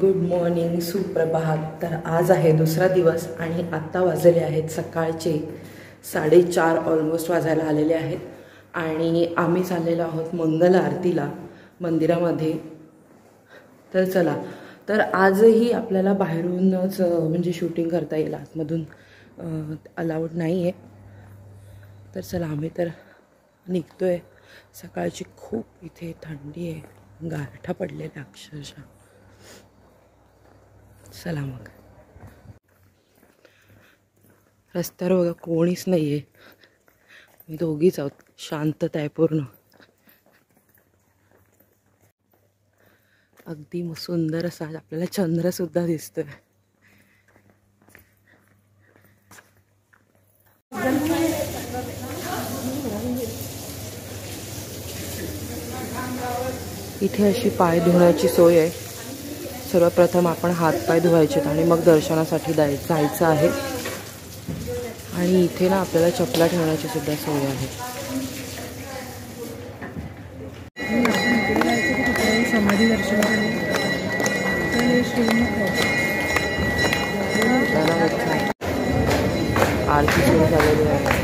Good morning, सुप्रभात। तर आज आहे दुसरा दिवस आणि आत्ता वाजले आहेत सकाळचे 4:30, ऑलमोस्ट वाजायला आलेले आहेत आणि आम्ही चाललेलो आहोत मंगल आरतीला मंदिरामध्ये। तर चला, तर आजही आपल्याला बाहेरूनच म्हणजे शूटिंग करता येईल, आतमधून अलाउड नाही आहे। तर चला, आम्ही तर निघतोय। सकाळची खूप इथे थंडी आहे, गारठा पडलेला अक्षरशः। चला मग, रस्त्यावर बघा कोणीच नाही आहे, मी दोघीच आहोत, शांतता आहे पूर्ण। अगदी सुंदर असा आपल्याला चंद्र सुद्धा दिसतोय। इथे अशी पाय धुण्याची सोय आहे। सर्वप्रथम आपण हात पाय धुवायचे आणि मग दर्शनासाठी जायचं आहे। आणि इथे ना आपल्याला चपला ठेवण्याची सुद्धा सोय आहे। समाधी दर्शन आरती सुरू झालेली आहे।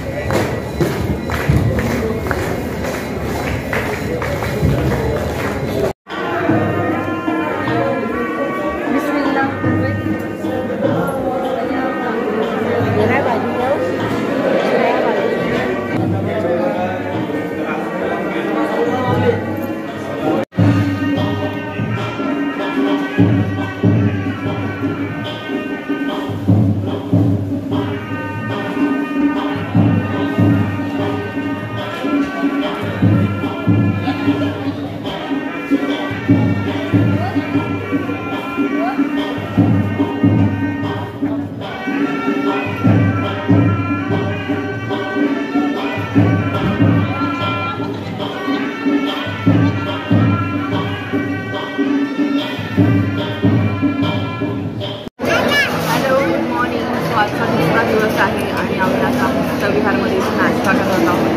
दिवस आहे आणि आम्ही आता मुक्तविहारमध्ये नाश्ता करत आहोत।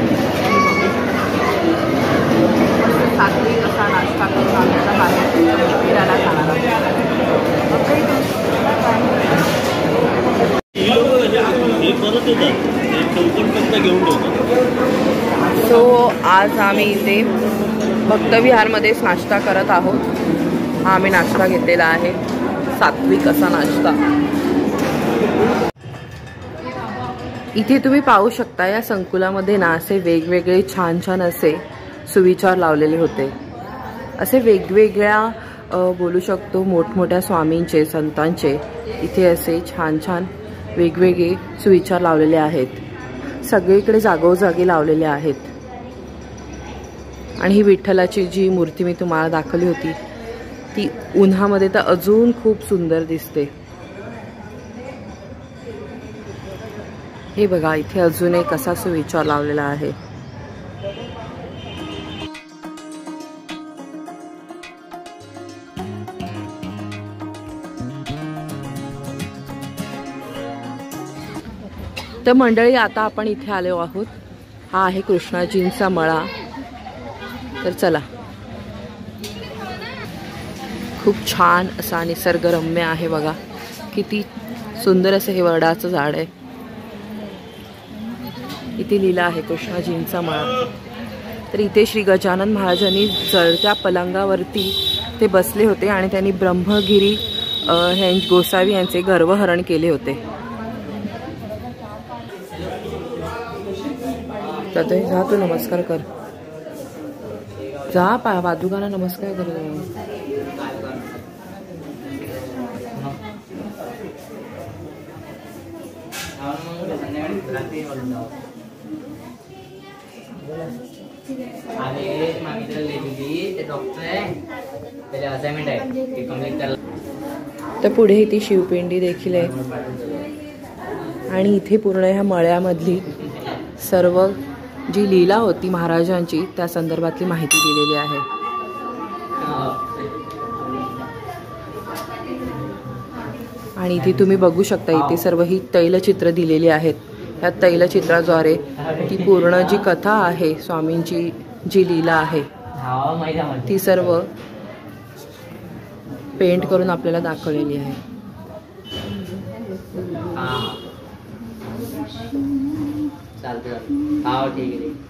सात्विक असा नाश्ता करून आम्ही आता बाहेर फिरायला जाणार आहोत। सो आज आम्ही इथे भक्तविहारमध्येच नाश्ता करत आहोत। हा आम्ही नाश्ता घेतलेला आहे, सात्विक असा नाश्ता। इथे तुम्ही पाहू शकता, या संकुलामध्ये ना असे वेगवेगळे छान छान असे सुविचार लावलेले होते। असे वेगवेगळ्या बोलू शकतो मोठमोठ्या स्वामींचे, संतांचे इथे असे छान छान वेगवेगळे सुविचार लावलेले आहेत। सगळीकडे जागोजागी लावलेले आहेत। आणि ही विठ्ठलाची जी मूर्ती मी तुम्हाला दाखवली होती, ती उन्हामध्ये तर अजून खूप सुंदर दिसते। हे बघा, इथे अजून एक असा सुविचार लावलेला आहे। तर मंडळी, आता आपण इथे आलो आहोत। हा आहे कृष्णाजींचा मळा। तर चला, खूप छान असा निसर्गरम्य आहे बघा, किती सुंदर असं हे वडाचं झाड आहे। इथे लिहिलं आहे कृष्णाजींचा मळा। तर इथे श्री गजानन महाराजांनी जळत्या पलंगावरती ते बसले होते आणि त्यांनी ब्रह्मगिरी गोसावी यांचे गर्वहरण केले होते। तर जा, तू नमस्कार कर, जा पादुकांना नमस्कार कर। तर पुढे ती शिवपिंडी देखील आहे आणि इथे पूर्ण ह्या मळ्यामधली सर्व जी लीला होती महाराजांची त्या संदर्भातली माहिती दिलेली आहे। आणि इथे तुम्ही बघू शकता, इथे सर्व ही तैलचित्र दिलेली आहेत। या तैलचित्राद्वारे ती पूर्ण जी कथा आहे, स्वामींची जी लीला आहे, ती सर्व पेंट करून आपल्याला दाखवलेली आहे. चालते हा ठीक आहे.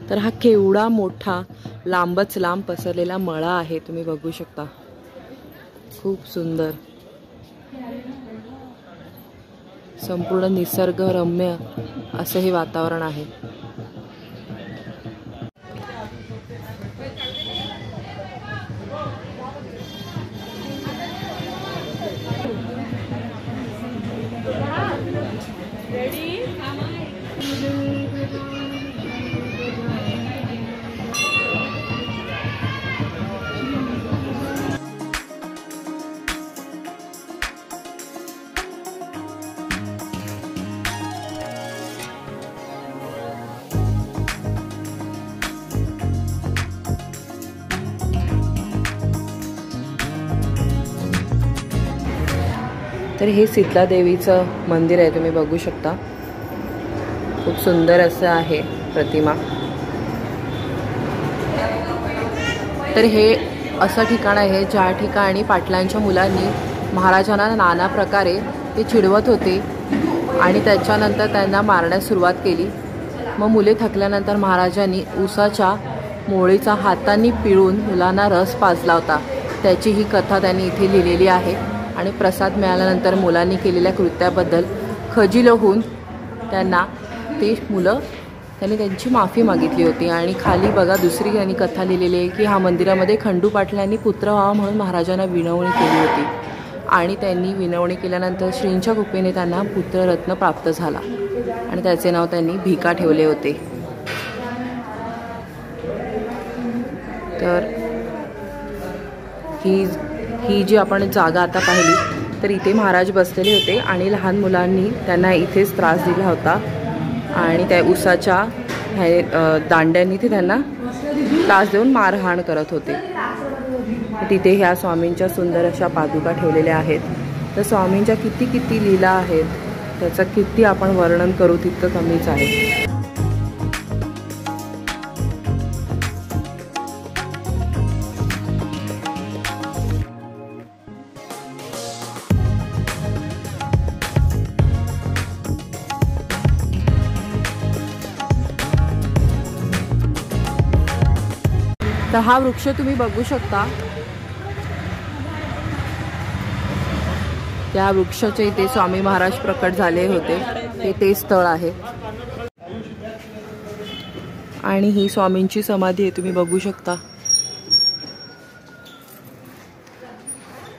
तर हा केवढा मोठा लांबच लांब पसरलेला मळा आहे, तुम्ही बघू शकता. खूप सुंदर संपूर्ण निसर्गरम्य असं हे वातावरण आहे. तर हे शीतला देवीचं मंदिर आहे, तुम्ही बघू शकता. खूप सुंदर असं आहे प्रतिमा. तर हे असं ठिकाण आहे ज्या ठिकाणी पाटलांच्या मुलांनी महाराजांना नाना प्रकारे ते चिडवत होते आणि त्याच्यानंतर त्यांना मारण्यास सुरुवात केली. मग मुले थकल्यानंतर महाराजांनी उसाच्या मोळीचा हातांनी पिळून मुलांना रस पाजला होता. त्याची ही कथा त्यांनी इथे लिहिलेली आहे. आणि प्रसाद मिळाल्यानंतर मुलांनी केलेल्या कृत्याबद्दल खजील होऊन त्यांना त्यांनी त्यांची माफी मागितली होती. आणि खाली बघा दुसरी त्यांनी कथा लिहिलेली आहे की हा मंदिरामध्ये खंडू पाटलांनी पुत्र व्हावा म्हणून महाराजांना विनवणी केली होती आणि त्यांनी विनवणी केल्यानंतर श्रींच्या कृपेने त्यांना पुत्ररत्न प्राप्त झाला आणि त्याचे नाव त्यांनी भिका ठेवले होते. तर ही जी आपण जागा आता पाहिली तर इथे महाराज बसलेले होते आणि लहान मुलांनी त्यांना इथेच त्रास दिला होता आणि त्या उसाच्या दांड्यांनी ते त्यांना त्रास देऊन मारहाण करत होते. तिथे ह्या स्वामींच्या सुंदर अशा पादुका ठेवलेल्या आहेत. तर स्वामींच्या किती लीला आहेत, त्याचं किती आपण वर्णन करू तितकं कमीच आहे. तर हा वृक्ष तुम्ही बघू शकता. त्या वृक्षाच्या इथे स्वामी महाराज प्रकट झाले होते, हे ते स्थळ आहे. आणि ही स्वामींची समाधी आहे, तुम्ही बघू शकता.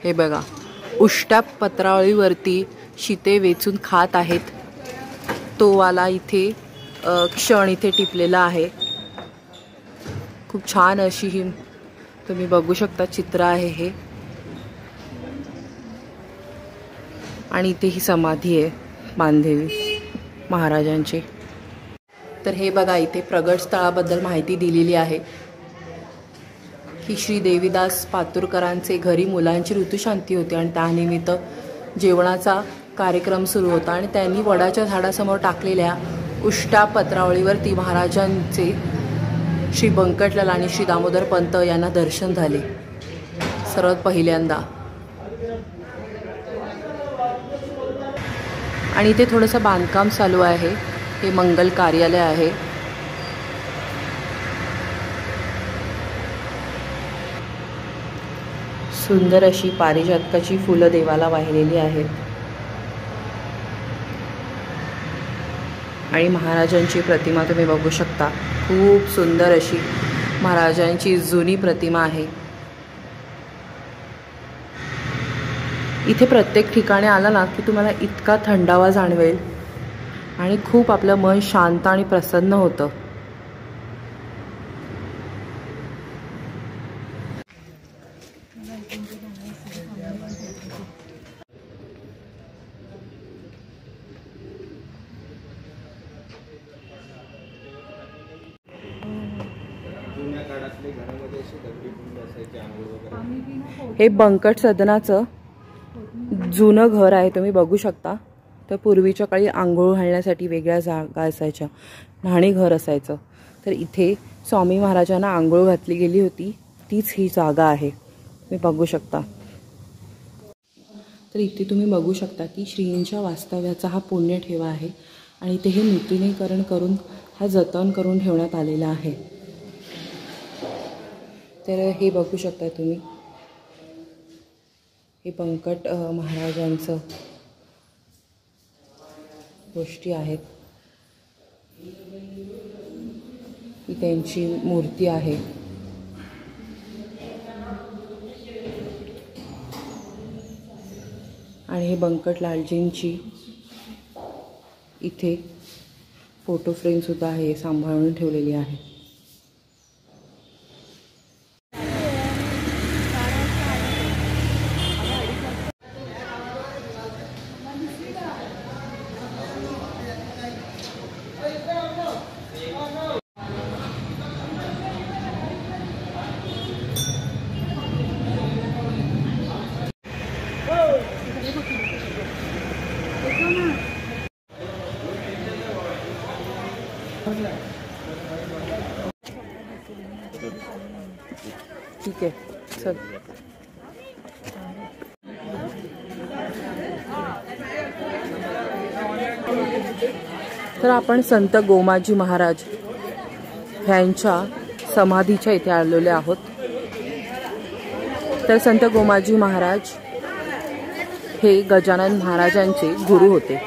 हे बघा, उष्ट्या पत्रावळीवरती शीते वेचून खात आहेत. तो वाला इथे क्षण इथे टिपलेला आहे. खूप छान अशी ही तुम्ही बघू शकता चित्र आहे हे. आणि इथे ही समाधी आहे बांधलेली महाराजांची. तर हे बघा, इथे प्रगट स्थळाबद्दल माहिती दिलेली आहे की श्री देवीदास पातुरकरांचे घरी मुलांची ऋतुशांती होती आणि त्यानिमित्त जेवणाचा कार्यक्रम सुरू होता आणि त्यांनी वडाच्या झाडासमोर टाकलेल्या उष्ट्या पत्रावळीवरती महाराजांचे श्री बंकटलाल आणि श्री दामोदर पंत यांना दर्शन झाले सर्वात पहिल्यांदा. आणि इथे थोडंसं बांधकाम चालू आहे. हे मंगल कार्यालय आहे. सुंदर अशी पारिजातकाची फुलं देवाला वाहिलेली आहेत. आणि महाराजांची प्रतिमा तुम्ही बघू शकता. खूप सुंदर अशी महाराजांची जुनी प्रतिमा आहे. इथे प्रत्येक ठिकाणी आला ना की तुम्हाला इतका थंडावा जाणवेल आणि खूप आपलं मन शांत आणि प्रसन्न होतं. हे बंकट सदनाचं जुनं घर आहे, तुम्ही बघू शकता. तर पूर्वीच्या काळी आंघोळ घालण्यासाठी वेगळ्या जागा असायच्या, न्हाणी घर असायचं. तर इथे स्वामी महाराजांना आंघोळ घातली गेली होती, तीच ही जागा आहे, तुम्ही बघू शकता. तर इथे तुम्ही बघू शकता की श्रींच्या वास्तव्याचा हा पुण्य ठेवा आहे आणि इथे हे नूतनीकरण करून हा जतन करून ठेवण्यात आलेला आहे. तर हे बघू शकता तुम्ही, हे बंकट महाराजांचं गोष्टी आहेत. ही त्यांची मूर्ती आहे. आणि हे बंकटलालजींची इथे फोटो फ्रेम सुद्धा आहे, सांभाळून ठेवलेली आहे. ठीक आहे, चल. तर आपण संत गोमाजी महाराज ह्यांच्या समाधीच्या इथे आलेले आहोत. तर संत गोमाजी महाराज हे गजानन महाराजांचे गुरु होते.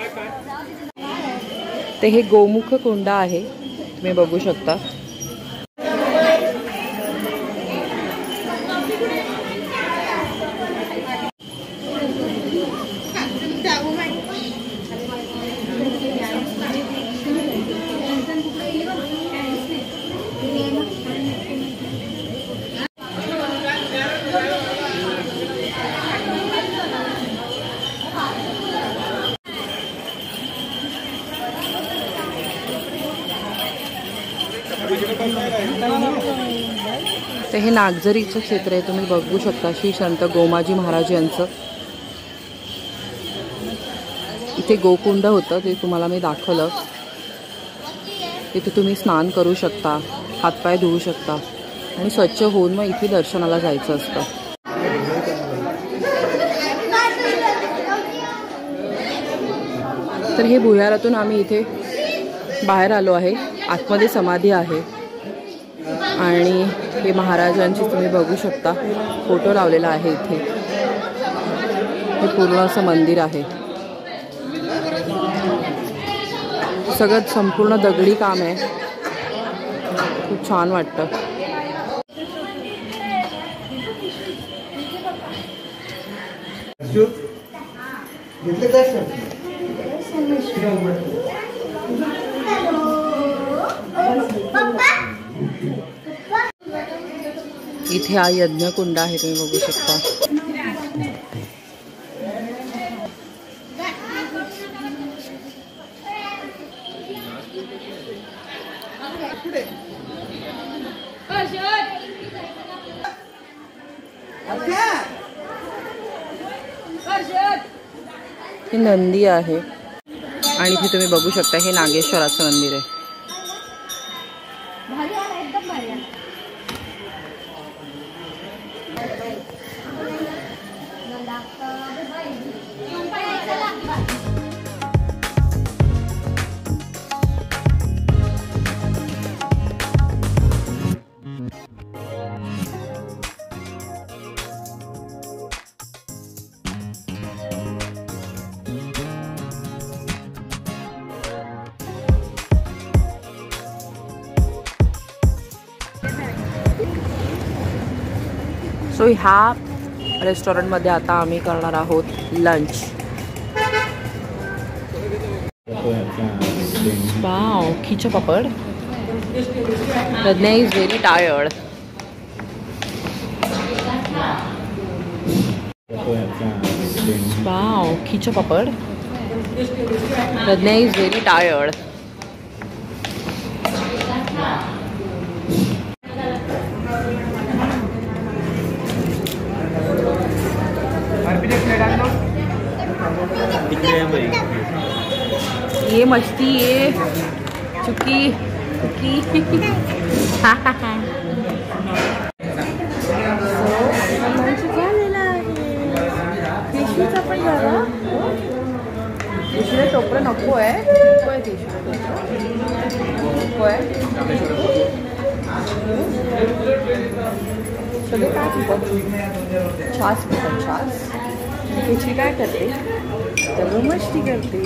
ते हे गोमुख कुंड आहे, तुम्ही बघू शकता. तर हे नागझरीचं क्षेत्र आहे, तुम्ही बघू शकता. श्री संत गोमाजी महाराज यांचं इथे गोकुंड होतं, ते तुम्हाला मी दाखवलं. इथे तुम्ही स्नान करू शकता, हातपाय धुवू शकता आणि स्वच्छ होऊन मग इथे दर्शनाला जायचं असतं. तर हे भुयारातून आम्ही इथे बाहेर आलो आहे. आतमध्ये समाधी आहे आणि हे महाराजांची तुम्ही बघू शकता, फोटो लावलेला आहे इथे. हे पूर्ण असं मंदिर आहे, सगळं संपूर्ण दगडी काम आहे. खूप छान वाटतं. इथे हा यज्ञकुंड आहे, तुम्ही बघू शकता. ही नंदी आहे आणि इथे तुम्ही बघू शकता हे नागेश्वराचं मंदिर आहे. सो ह्या रेस्टॉरंटमध्ये आता आम्ही करणार आहोत lunch. Wow, khicha papad. Pragya is very tired. Wow, khicha papad. Pragya is very tired. ये मस्ती ये चुकी चुकी टिश्यूचा पण झाला. टिश्यूला टोपरं नको आहे. नको आहे टिश्यू. नको आहे सगळे काय पितात. छास पितात. छास त्याची काय करते तर मस्ती करते.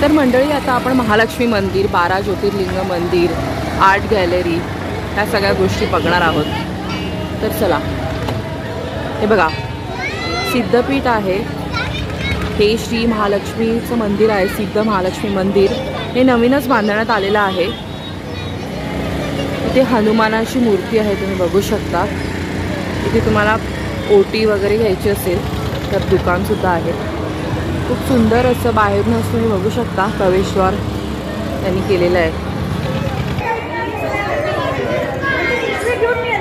तर मंडळी आता आपण महालक्ष्मी मंदिर, 12 ज्योतिर्लिंग मंदिर, आर्ट गॅलरी ह्या सगळ्या गोष्टी बघणार आहोत. तर चला. हे बघा सिद्धपीठ आहे. हे श्री महालक्ष्मीचं मंदिर आहे. सिद्ध महालक्ष्मी मंदिर हे नवीनच बांधण्यात आलेलं आहे. इथे हनुमानाची मूर्ती आहे, तुम्ही बघू शकता. इथे तुम्हाला ओटी वगैरे घ्यायची असेल तर दुकानसुद्धा आहे. खूप सुंदर असं बाहेरून तुम्ही बघू शकता. प्रवेशद्वार त्यांनी केलेलं आहे.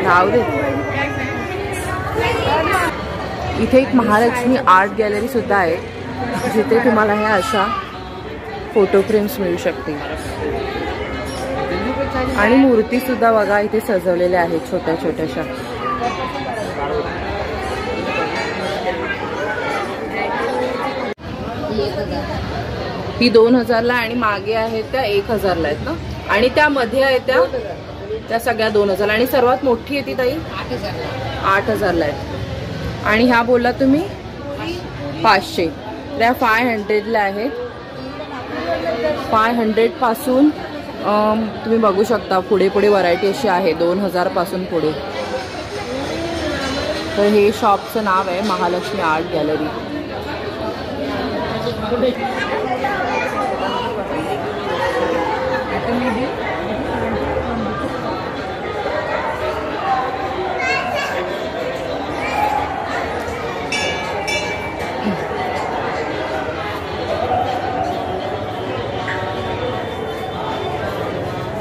राहू दे. इथे एक महालक्ष्मी आर्ट गॅलरी सुद्धा आहे, जिथे तुम्हाला ह्या अशा फोटो फ्रेम्स मिळू शकतील. आणि मूर्ती सुद्धा बघा इथे सजवलेल्या आहेत छोट्या छोट्याशा. ही 2000ला आणि मागे आहेत त्या 1000ला आहेत ना. आणि त्यामध्ये आहेत त्या सगळ्या 2000 आणि सर्वात मोठी आहे ती ताई 8000ला आहे. आणि ह्या बोलला तुम्ही 500. त्या 500ला आहेत. 500 पासून तुम्ही बघू शकता पुढे पुढे व्हरायटी अशी आहे 2000 पासून पुढे. तर हे शॉपचं नाव आहे महालक्ष्मी आर्ट गॅलरी.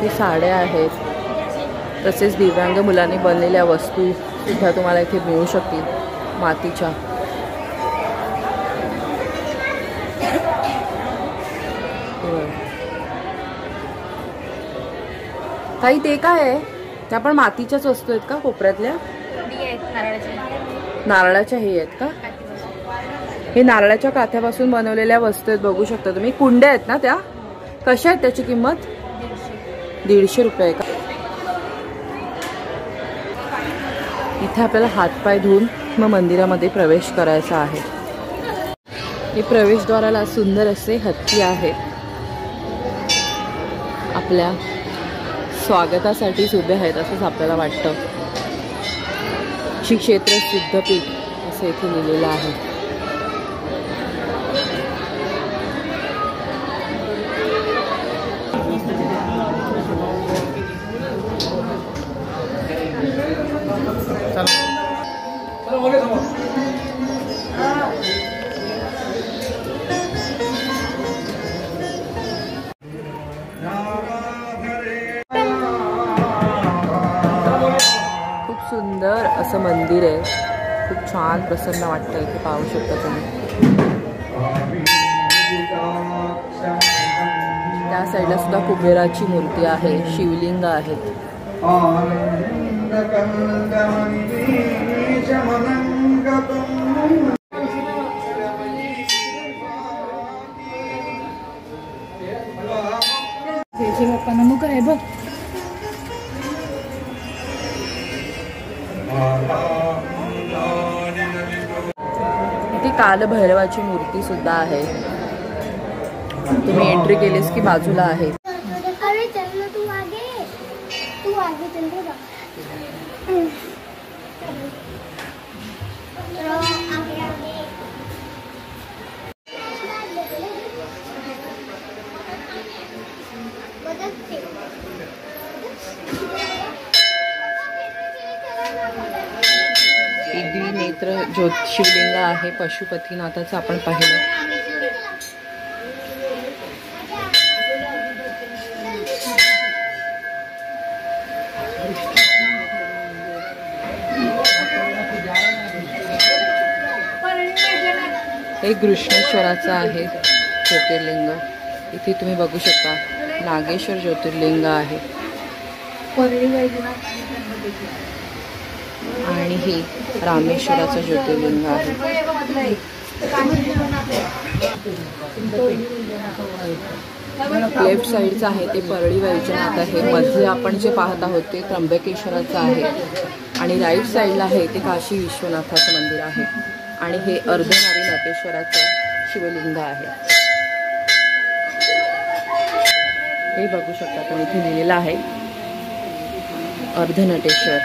ते साड्या आहेत. तसेच दिव्यांग मुलांनी बनलेल्या वस्तू सुद्धा तुम्हाला इथे मिळू शकतील मातीच्या. ताई ते काय आहे? त्या पण मातीच्याच वस्तू आहेत का कोपऱ्यातल्या? नारळाच्या हे आहेत का? हे नारळाच्या काथ्यापासून बनवलेल्या वस्तू आहेत, बघू शकता तुम्ही. कुंड्या आहेत ना त्या? कशा आहेत त्याची किंमत? 150 रुपये का? इथे आपल्याला हातपाय धुवून मग मंदिरामध्ये प्रवेश करायचा आहे. हे प्रवेशद्वाराला सुंदर असे हत्ती आहेत, आपल्या स्वागतासाठीच उभे आहेत असंच आपल्याला वाटतं. श्री क्षेत्र सिद्धपीठ असं इथे लिहिलेलं आहे. खूप सुंदर असं मंदिर आहे. खूप छान प्रसन्न वाटतं इथे, पाहू शकता तुम्ही. त्या साईडला सुद्धा कुबेराची मूर्ती आहे, शिवलिंग आहेत. नमुक आहे बघ. इथे कालभैरवाची मूर्ती सुद्धा आहे. तुम्ही एंट्री केलीस की बाजूला आहे. द्विनेत्र शिवलिंग आहे पशुपतीनाथाचं आपण पाहिलं. हे घृष्णेश्वराचं आहे ज्योतिर्लिंग. इथे तुम्ही बघू शकता नागेश्वर ज्योतिर्लिंग आहे. आणि ही रामेश्वराचं ज्योतिर्लिंग आहे. लेफ्ट साईडचं आहे ते परळी वैजनाथ आहे. मध्ये आपण जे पाहत आहोत ते त्र्यंबकेश्वराचं आहे. आणि राईट साईडला आहे ते काशी विश्वनाथाचं मंदिर आहे. आणि हे अर्धनारी नटेश्वराचं शिवलिंग आहे. हे बघू शकता तुम्ही, इथे लिहिलेलं आहे अर्धनटेश्वर.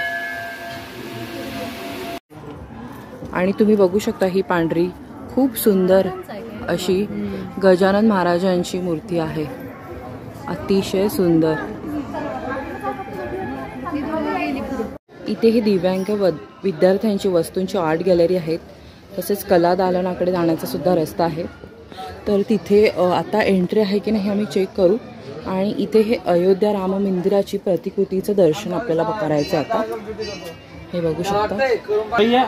आणि तुम्ही बघू शकता ही पांढरी खूप सुंदर अशी गजानन महाराजांची मूर्ती आहे. अतिशय सुंदर. इथे ही दिव्यांग विद्यार्थ्यांची वस्तूंची आर्ट गॅलरी आहेत. तसेच कला दालनाकडे जाण्याचा सुद्धा रस्ता आहे. तर तिथे आता एंट्री आहे की नाही आम्ही चेक करू. आणि इथे हे अयोध्या राम मंदिराची प्रतिकृतीचं दर्शन आपल्याला करायचं आता. हे बघू शकता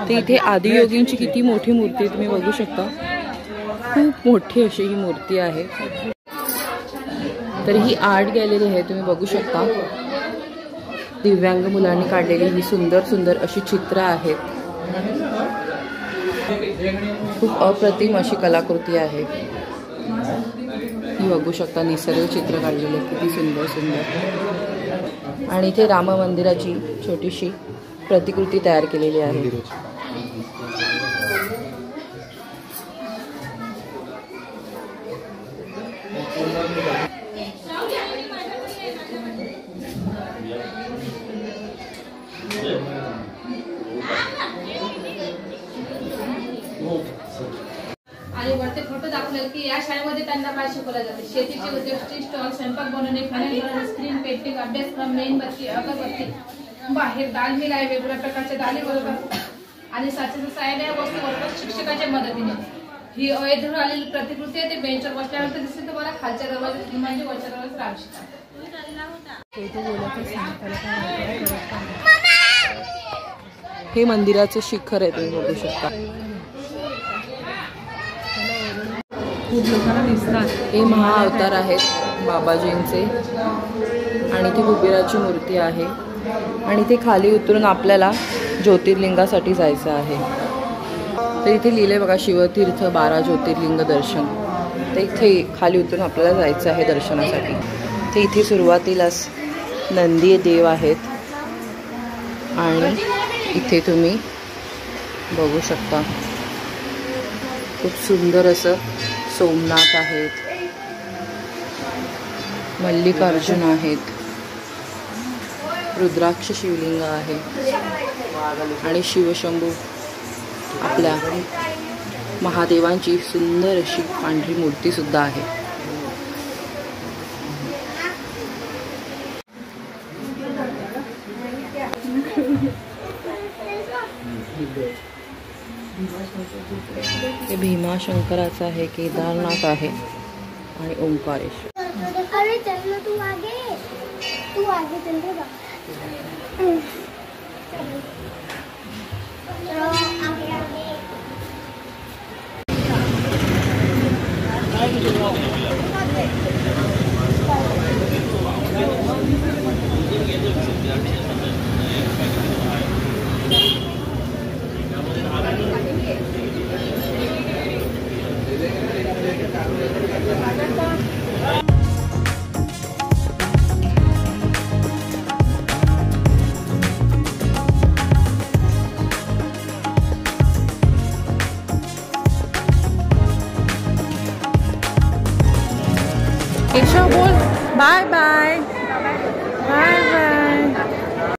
ते इथे आदियोगींची किती मोठी मूर्ती तुम्ही बघू शकता. खूप मोठी अशी ही मूर्ती आहे. तर ही आर्ट गॅलरी आहे, तुम्ही बघू शकता. दिव्यांग मुलांनी काढलेली ही सुंदर सुंदर अशी चित्र आहेत. खूप अप्रतिम अशी कलाकृती आहे. ही बघू शकता निसर्ग चित्र काढलेले किती सुंदर सुंदर. आणि इथे राम मंदिराची छोटीशी प्रतिकृती तयार केलेली आहे. आणि वरते फोटो दाखवले की या शाळेमध्ये त्यांना काय शिकवलं जाते. शेतीचे उद्योग, स्टॉल, स्वयंपाक बनवणे, खाणे, स्क्रीन पेंटिंग, अभ्यासक्रम, मेणबत्ती, अगरबत्ती, बाहेर दाल मिल आहे, वेगवेगळ्या प्रकारच्या दाली बरोबर आणि साचेचं साहेब या वस्तू बरोबर शिक्षकाच्या मदतीने. ही अयोध्येवर आलेली प्रतिकृती आहे. ते बेंचवर बसल्यानंतर दिसते तुम्हाला खालच्या दरवाजात म्हणजे वरच्या दरवाजात राहू शकतात. हे मंदिराचं शिखर आहे, तुम्ही बघू शकता. हे महाअवतार आहेत बाबाजींचे. आणि ती कुबेराची मूर्ती आहे. आणि ते खाली उतरून आपल्याला ज्योतिर्लिंगासाठी जायचं आहे. तर इथे लिहिले बघा शिवतीर्थ 12 ज्योतिर्लिंग दर्शन. तर इथे खाली उतरून आपल्याला जायचं आहे दर्शनासाठी. ते इथे सुरुवातीलाच नंदी देव आहेत. आणि इथे तुम्ही बघू शकता खूप सुंदर असं सोमनाथ आहेत, मल्लिकार्जुन आहेत, रुद्राक्ष शिवलिंग आहे आणि शिवशंभू आपल्या महादेवांची सुंदर अशी पांढरी मूर्ती सुद्धा आहे. हे भीमाशंकराचं आहे, केदारनाथ आहे आणि ओंकारेश्वर. अरे चल ना तू आगे चल रे बा. केशव बोल बाय बाय.